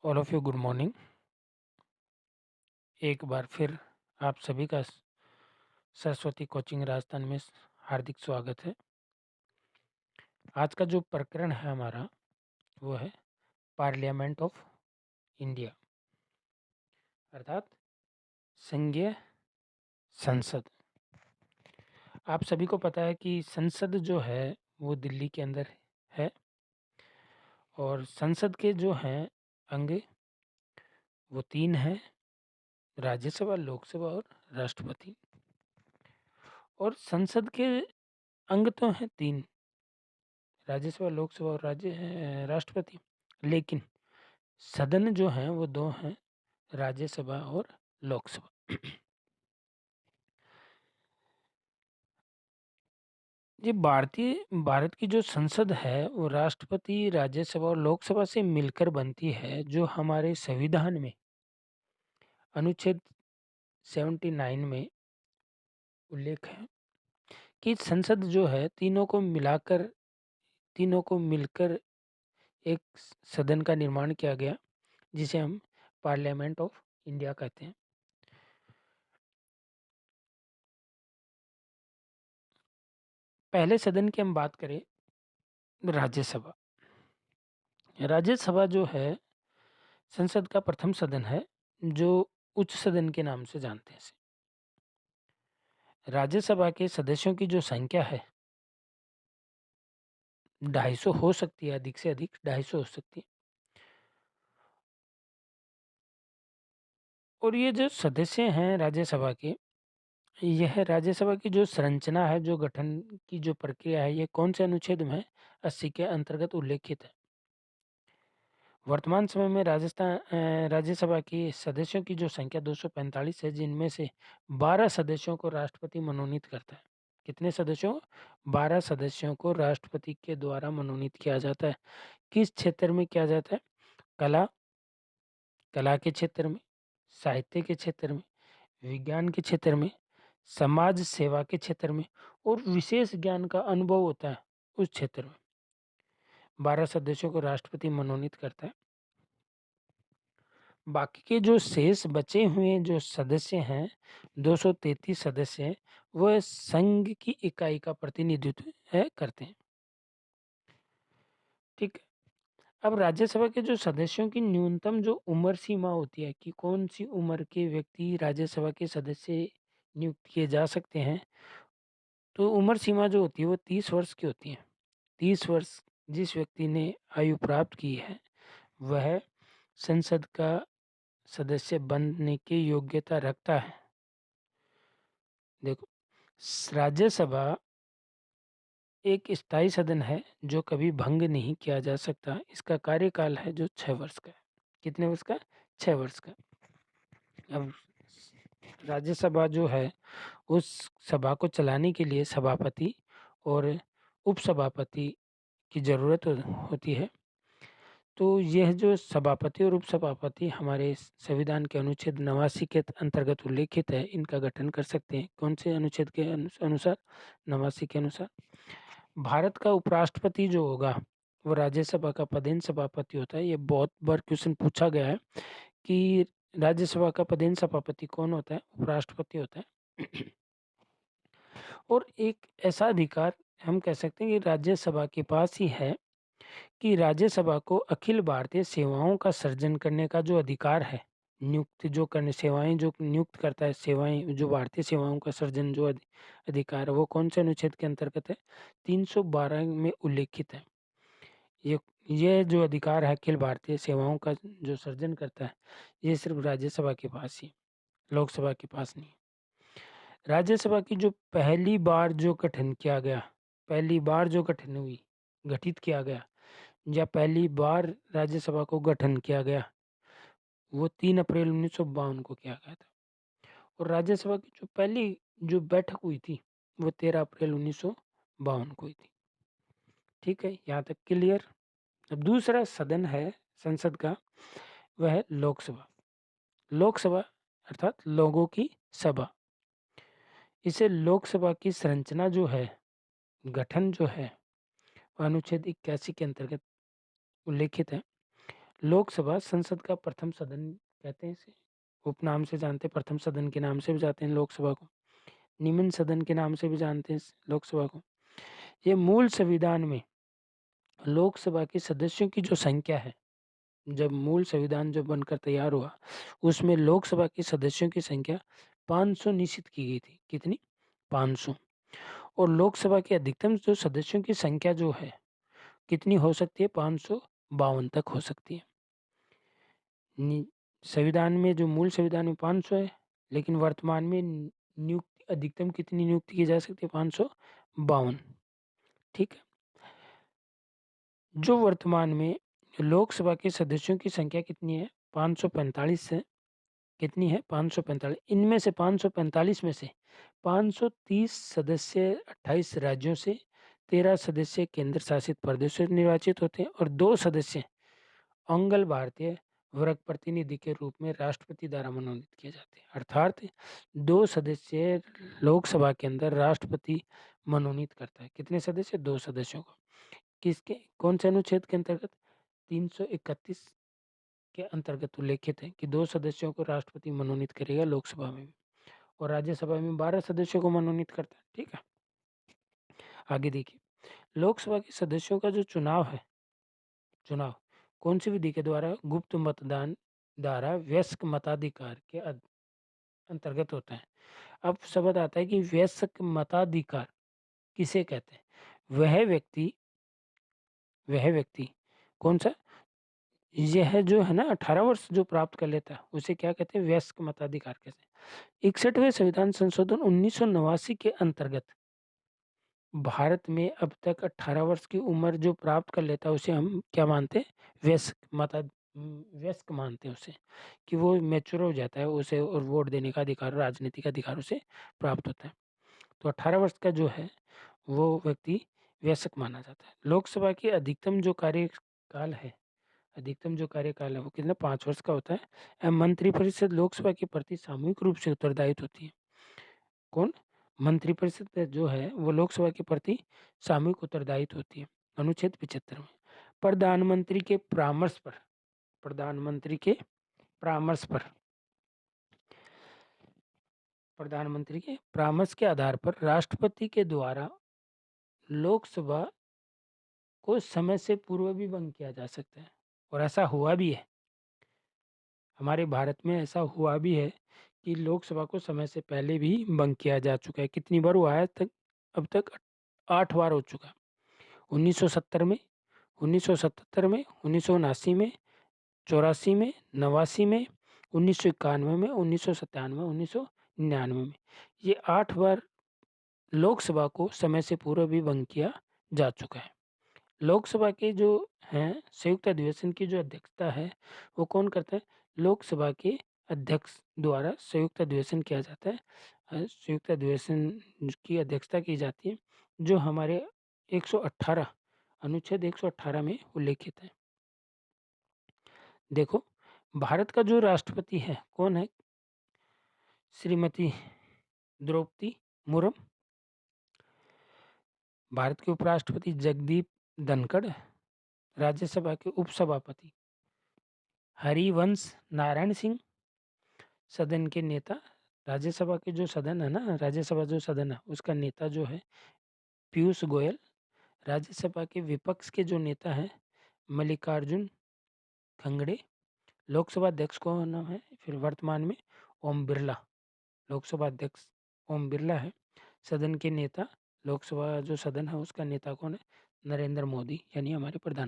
All of you good morning. एक बार फिर आप सभी का सरस्वती कोचिंग राजस्थान में हार्दिक स्वागत है। आज का जो प्रकरण है हमारा वो है पार्लियामेंट ऑफ इंडिया, अर्थात संघीय संसद। आप सभी को पता है कि संसद जो है वो दिल्ली के अंदर है और संसद के जो हैं अंग वो तीन हैं: राज्यसभा, लोकसभा और राष्ट्रपति। और संसद के अंग तो हैं तीन: राज्यसभा, लोकसभा और राष्ट्रपति। लेकिन सदन जो हैं वो दो हैं: राज्यसभा और लोकसभा। ये भारत की जो संसद है वो राष्ट्रपति, राज्यसभा और लोकसभा से मिलकर बनती है, जो हमारे संविधान में अनुच्छेद 79 में उल्लेख है कि संसद जो है तीनों को मिलकर एक सदन का निर्माण किया गया, जिसे हम पार्लियामेंट ऑफ इंडिया कहते हैं। पहले सदन की हम बात करें, राज्यसभा। राज्यसभा जो है संसद का प्रथम सदन है, जो उच्च सदन के नाम से जानते हैं इसे। राज्यसभा के सदस्यों की जो संख्या है 250 हो सकती है, अधिक से अधिक 250 हो सकती है। और ये जो सदस्य हैं राज्यसभा के, यह राज्यसभा की जो संरचना है, जो गठन की जो प्रक्रिया है, ये कौन से अनुच्छेद में 80 के अंतर्गत उल्लेखित है। वर्तमान समय में राज्यसभा की सदस्यों की जो संख्या 245 है, जिनमें से 12 सदस्यों को राष्ट्रपति मनोनीत करता है। कितने सदस्यों? 12 सदस्यों को राष्ट्रपति के द्वारा मनोनीत किया जाता है। किस क्षेत्र में किया जाता है? कला के क्षेत्र में, साहित्य के क्षेत्र में, विज्ञान के क्षेत्र में, समाज सेवा के क्षेत्र में और विशेष ज्ञान का अनुभव होता है उस क्षेत्र में। 12 सदस्यों को राष्ट्रपति मनोनीत करता है। बाकी के जो शेष बचे हुए जो सदस्य हैं, 233 सदस्य हैं, वह संघ की इकाई का प्रतिनिधित्व करते हैं। ठीक है। अब राज्यसभा के जो सदस्यों की न्यूनतम जो उम्र सीमा होती है कि कौन सी उम्र के व्यक्ति राज्यसभा के सदस्य नियुक्त किए जा सकते हैं, तो उम्र सीमा जो होती है वो 30 वर्ष की होती है। 30 वर्ष जिस व्यक्ति ने आयु प्राप्त की है, वह संसद का सदस्य बनने की योग्यता रखता है। देखो, राज्यसभा एक स्थायी सदन है जो कभी भंग नहीं किया जा सकता। इसका कार्यकाल है जो 6 वर्ष का है। कितने वर्ष का? 6 वर्ष का। अब राज्यसभा जो है उस सभा को चलाने के लिए सभापति और उपसभापति की ज़रूरत होती है। तो यह जो सभापति और उपसभापति हमारे संविधान के अनुच्छेद 89 के अंतर्गत उल्लेखित है, इनका गठन कर सकते हैं। कौन से अनुच्छेद के अनुसार? 89 के अनुसार। भारत का उपराष्ट्रपति जो होगा वो राज्यसभा का पदेन सभापति होता है। ये बहुत बार क्वेश्चन पूछा गया है कि राज्यसभा का पदेन सभापति कौन होता है? उपराष्ट्रपति होता है। और एक ऐसा अधिकार हम कह सकते हैं कि राज्यसभा के पास ही है कि राज्यसभा को अखिल भारतीय सेवाओं का सर्जन करने का जो अधिकार है, नियुक्त जो करने सेवाएं जो नियुक्त करता है, सेवाएं जो भारतीय सेवाओं का सर्जन जो अधिकार है, वो कौन से अनुच्छेद के अंतर्गत है? 312 में उल्लेखित है। ये ये जो अधिकार है अखिल भारतीय सेवाओं का जो सर्जन करता है, ये सिर्फ राज्यसभा के पास ही, लोकसभा के पास नहीं। राज्यसभा की जो पहली बार जो गठन किया गया, पहली बार जो गठित किया गया या पहली बार राज्यसभा को गठन किया गया, वो 3 अप्रैल 1952 को किया गया था। और राज्यसभा की जो पहली जो बैठक हुई थी वो 13 अप्रैल 1952 को हुई थी। ठीक है, यहाँ तक क्लियर। अब दूसरा सदन है संसद का, वह है लोकसभा। लोकसभा अर्थात लोगों की सभा। इसे लोकसभा की संरचना जो है, गठन जो है, वह अनुच्छेद 81 के अंतर्गत उल्लेखित है। लोकसभा संसद का प्रथम सदन कहते हैं इसे। उपनाम से जानते हैं, प्रथम सदन के नाम से भी जानते हैं लोकसभा को। निम्न सदन के नाम से भी जानते हैं इस लोकसभा को। ये मूल संविधान में लोकसभा के सदस्यों की जो संख्या है, जब मूल संविधान जब बनकर तैयार हुआ, उसमें लोकसभा के सदस्यों की संख्या 500 निश्चित की गई थी। कितनी? 500। और लोकसभा के अधिकतम जो सदस्यों की संख्या जो है, कितनी हो सकती है? 552 तक हो सकती है। संविधान में जो मूल संविधान में 500 है, लेकिन वर्तमान में नियुक्ति अधिकतम कितनी नियुक्ति की जा सकती है? 552। ठीक है। जो वर्तमान में लोकसभा के सदस्यों की संख्या कितनी है? 545 है। कितनी है? 545। इनमें से 545 में से 530 सदस्य 28 राज्यों से, 13 सदस्य केंद्र शासित प्रदेशों से निर्वाचित होते हैं और 2 सदस्य अंगल भारतीय वर्ग प्रतिनिधि के रूप में राष्ट्रपति द्वारा मनोनीत किए जाते हैं। अर्थात 2 सदस्य लोकसभा के अंदर राष्ट्रपति मनोनीत करता है। कितने सदस्य? 2 सदस्यों को। किसके, कौन से अनुच्छेद के अंतर्गत? 331 के अंतर्गत उल्लेखित है कि 2 सदस्यों को राष्ट्रपति मनोनीत करेगा लोकसभा में भी, और राज्यसभा में 12 सदस्यों को मनोनीत करता है। ठीक है। आगे देखिए, लोकसभा के सदस्यों का जो चुनाव कौन सी विधि के द्वारा? गुप्त मतदान द्वारा वयस्क मताधिकार के अंतर्गत होता है। अब शब्द आता है कि वयस्क मताधिकार किसे कहते हैं? वह व्यक्ति कौन सा? यह जो है ना 18 वर्ष जो प्राप्त कर लेता है, उसे क्या कहते हैं? वयस्क मताधिकार कहते हैं। 61वें संविधान संशोधन 1989 के अंतर्गत भारत में अब तक 18 वर्ष की उम्र जो प्राप्त कर लेता है, उसे हम क्या मानते हैं? वयस्क मानते हैं उसे, कि वो मैच्योर हो जाता है उसे, और वोट देने का अधिकार, राजनीतिक अधिकार उसे प्राप्त होता है। तो 18 वर्ष का जो है वो व्यक्ति वयस्क माना जाता है। लोकसभा की अधिकतम जो कार्यकाल है वो कितना? 5 वर्ष का होता है। मंत्रिपरिषद लोकसभा के प्रति सामूहिक रूप से उत्तरदायित्व होती है। कौन? मंत्रिपरिषद जो है वो लोकसभा के प्रति सामूहिक उत्तरदायित्व होती है। अनुच्छेद 75 में प्रधानमंत्री के परामर्श पर प्रधानमंत्री के परामर्श पर प्रधानमंत्री के परामर्श के आधार पर राष्ट्रपति के द्वारा लोकसभा को समय से पूर्व भी भंग किया जा सकता है, और ऐसा हुआ भी है। हमारे भारत में ऐसा हुआ भी है कि लोकसभा को समय से पहले भी भंग किया जा चुका है। कितनी बार हुआ है? तक अब तक 8 बार हो चुका है। 1970 में, 1977 में, 1979 में, 84 में, 89 में, 1991 में, 1997, 1999 में, ये 8 बार लोकसभा को समय से पूर्व भी भंग किया जा चुका है। लोकसभा के जो हैं संयुक्त अधिवेशन की जो अध्यक्षता है वो कौन करता है? लोकसभा के अध्यक्ष द्वारा संयुक्त अधिवेशन किया जाता है। संयुक्त अधिवेशन की अध्यक्षता की जाती है, जो हमारे 118 अनुच्छेद 118 में उल्लेखित है। देखो, भारत का जो राष्ट्रपति है कौन है? श्रीमती द्रौपदी मुर्मू। भारत के उपराष्ट्रपति जगदीप धनखड़। राज्यसभा के उपसभापति हरिवंश नारायण सिंह। सदन के नेता, राज्यसभा के जो सदन है ना, राज्यसभा जो सदन है उसका नेता जो है पीयूष गोयल। राज्यसभा के विपक्ष के जो नेता हैं मल्लिकार्जुन खड़गे। लोकसभा अध्यक्ष कौन है फिर वर्तमान में? ओम बिरला। लोकसभा अध्यक्ष ओम बिरला है। सदन के नेता, लोकसभा जो सदन है उसका नेता कौन है? नरेंद्र मोदी, यानी हमारे प्रधानमंत्री।